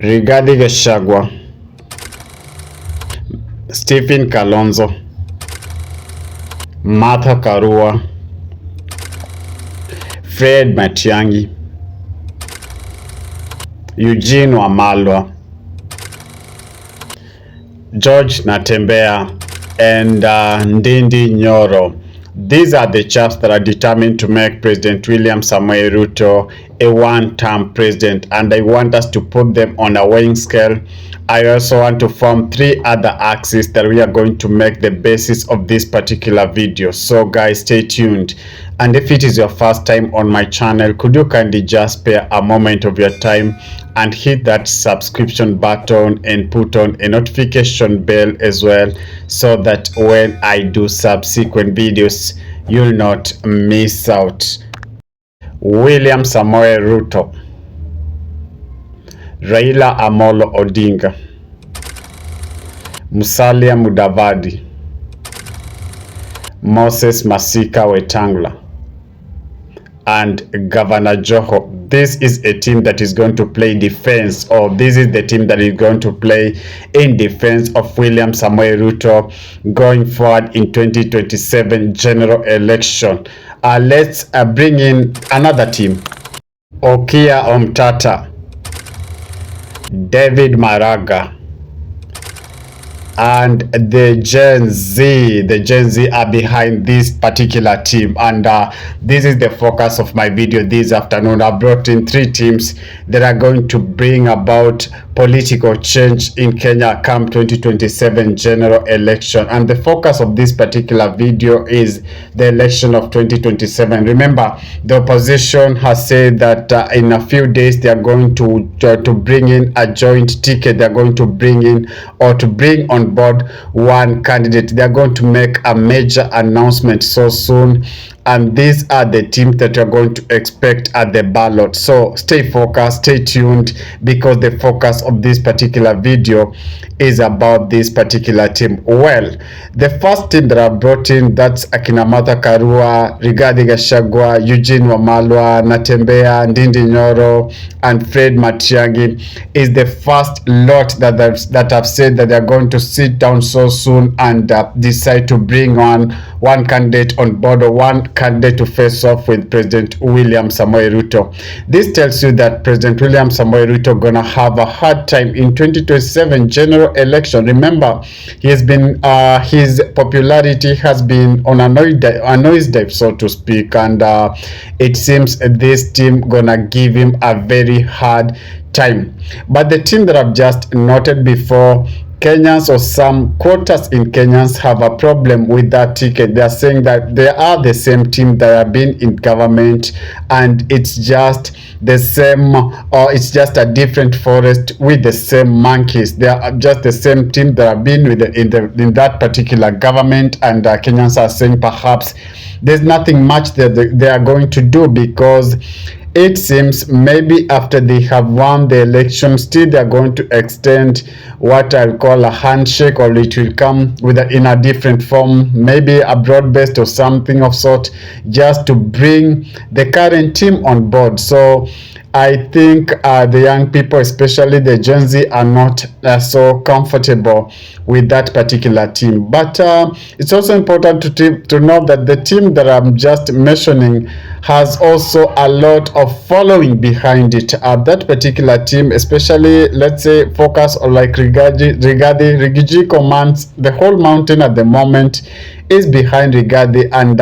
Rigathi Gachagua, Stephen Kalonzo, Martha Karua, Fred Matiang'i, Eugene Wamalwa, George Natembeya, and Ndindi Nyoro. These are the chaps that are determined to make President William Samoei Ruto a one-term president, and I want us to put them on a weighing scale. I also want to form 3 other axes that we are going to make the basis of this particular video. So guys, stay tuned. And if it is your first time on my channel, could you kindly just spare a moment of your time and hit that subscription button and put on a notification bell as well, so that when I do subsequent videos, you'll not miss out. William Samoei Ruto, Raila Amolo Odinga, Musalia Mudavadi, Moses Masika Wetangula, and Governor Joho. This is a team that is going to play defense, or this is the team that is going to play in defense of William Samoei Ruto going forward in 2027 general election. Let's bring in another team. Okiya Omtata, David Maraga, and the Gen Z are behind this particular team, and this is the focus of my video this afternoon. I brought in 3 teams that are going to bring about political change in Kenya come 2027 general election, and the focus of this particular video is the election of 2027. Remember, the opposition has said that in a few days they are going to bring in a joint ticket. They are going to bring in, or to bring on board, one candidate. They are going to make a major announcement so soon, and these are the teams that you're going to expect at the ballot. So stay focused, stay tuned, because the focus of this particular video is about this particular team. Well, the first team that I brought in, that's akina Martha Karua, Rigathi Gachagua, Eugene Wamalwa, Natembeya, Ndindi Nyoro, and Fred Matiang'i, is the first lot that I've said that they're going to sit down so soon and decide to bring on one candidate on board, or one candidate to face off with President William Samoei Ruto. This tells you that President William Samoei Ruto gonna have a hard time in 2027 general election. Remember, he has been his popularity has been on a noise dive, so to speak, and it seems this team gonna give him a very hard time. But the team that I've just noted before, Kenyans, or some quarters in Kenyans, have a problem with that ticket. They are saying that they are the same team that have been in government, and it's just the same, or it's just a different forest with the same monkeys. They are just the same team that have been with in that particular government, and Kenyans are saying perhaps there's nothing much that they are going to do, because it seems maybe after they have won the election, still they are going to extend what I'll call a handshake, or it will come with in a different form, maybe a broad-based or something of sort, just to bring the current team on board. So I think the young people, especially the Gen Z, are not so comfortable with that particular team. But it's also important to know that the team that I'm just mentioning has also a lot of following behind it. That particular team, especially, let's say, focus on like Rigathi commands the whole mountain at the moment, is behind Rigathi, and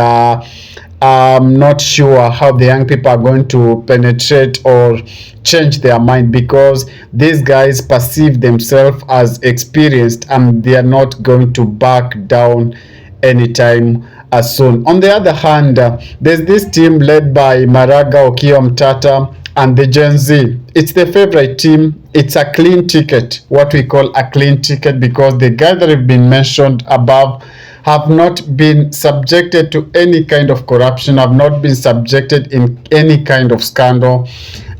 I'm not sure how the young people are going to penetrate or change their mind, because these guys perceive themselves as experienced, and they are not going to back down anytime soon. On the other hand, there's this team led by Maraga, Okiya Omtata, and the Gen Z. It's the favorite team. It's a clean ticket, what we call a clean ticket, because the guys that have been mentioned above have not been subjected to any kind of corruption, have not been subjected in any kind of scandal.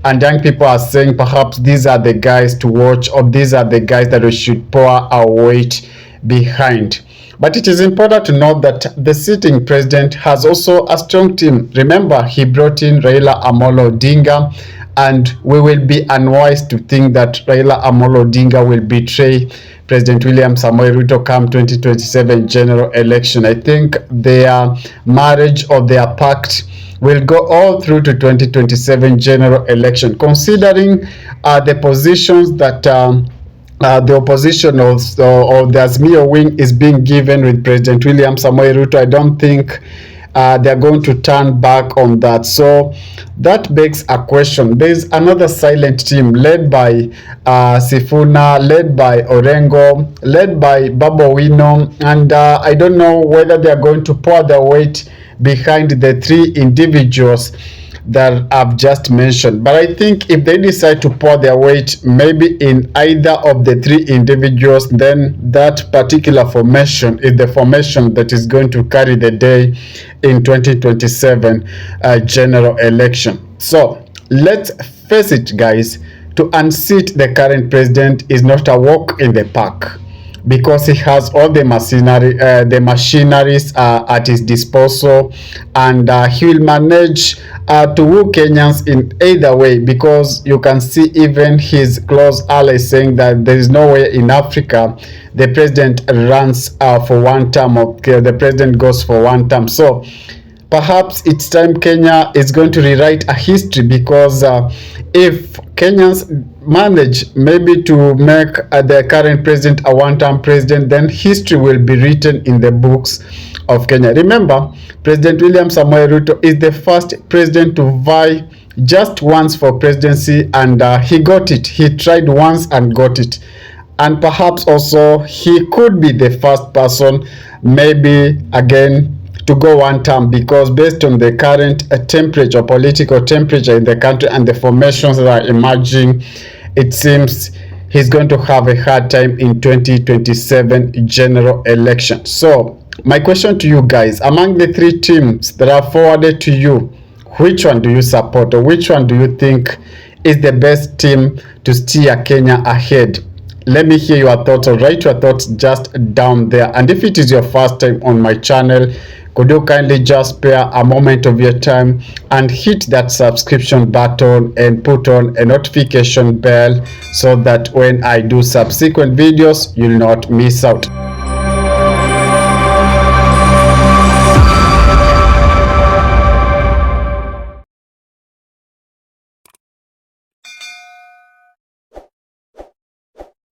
And young people are saying perhaps these are the guys to watch, or these are the guys that we should pour our weight behind. But it is important to note that the sitting president has also a strong team. Remember, he brought in Raila Amolo Odinga, and we will be unwise to think that Raila Amolo Odinga will betray President William Samoei Ruto come 2027 general election. I think their marriage or their pact will go all through to 2027 general election, considering the positions that the opposition of the Azimio wing is being given with President William Samoei Ruto. I don't think they're going to turn back on that. So that begs a question. There's another silent team led by Sifuna, led by Orengo, led by Babu Owino, and I don't know whether they're going to pour their weight behind the three individuals that I've just mentioned. But I think if they decide to pour their weight maybe in either of the three individuals, then that particular formation is the formation that is going to carry the day in 2027 general election. So let's face it, guys, to unseat the current president is not a walk in the park, because he has all the machineries at his disposal, and he will manage to woo Kenyans in either way, because you can see even his close allies saying that there is no way in Africa the president runs for one term, or the president goes for one term. So perhaps it's time Kenya is going to rewrite a history, because if Kenyans manage maybe to make the current president a one-term president, then history will be written in the books of Kenya. Remember, President William Samoei Ruto is the first president to vie just once for presidency, and he got it. He tried once and got it. And perhaps also he could be the first person, maybe again, to go one term, because based on the current temperature, political temperature in the country and the formations that are emerging, it seems he's going to have a hard time in 2027 general election. So my question to you guys, among the three teams that are forwarded to you, which one do you support, or which one do you think is the best team to steer Kenya ahead? Let me hear your thoughts, or write your thoughts just down there. And if it is your first time on my channel, could you kindly just spare a moment of your time and hit that subscription button and put on a notification bell, so that when I do subsequent videos, you'll not miss out.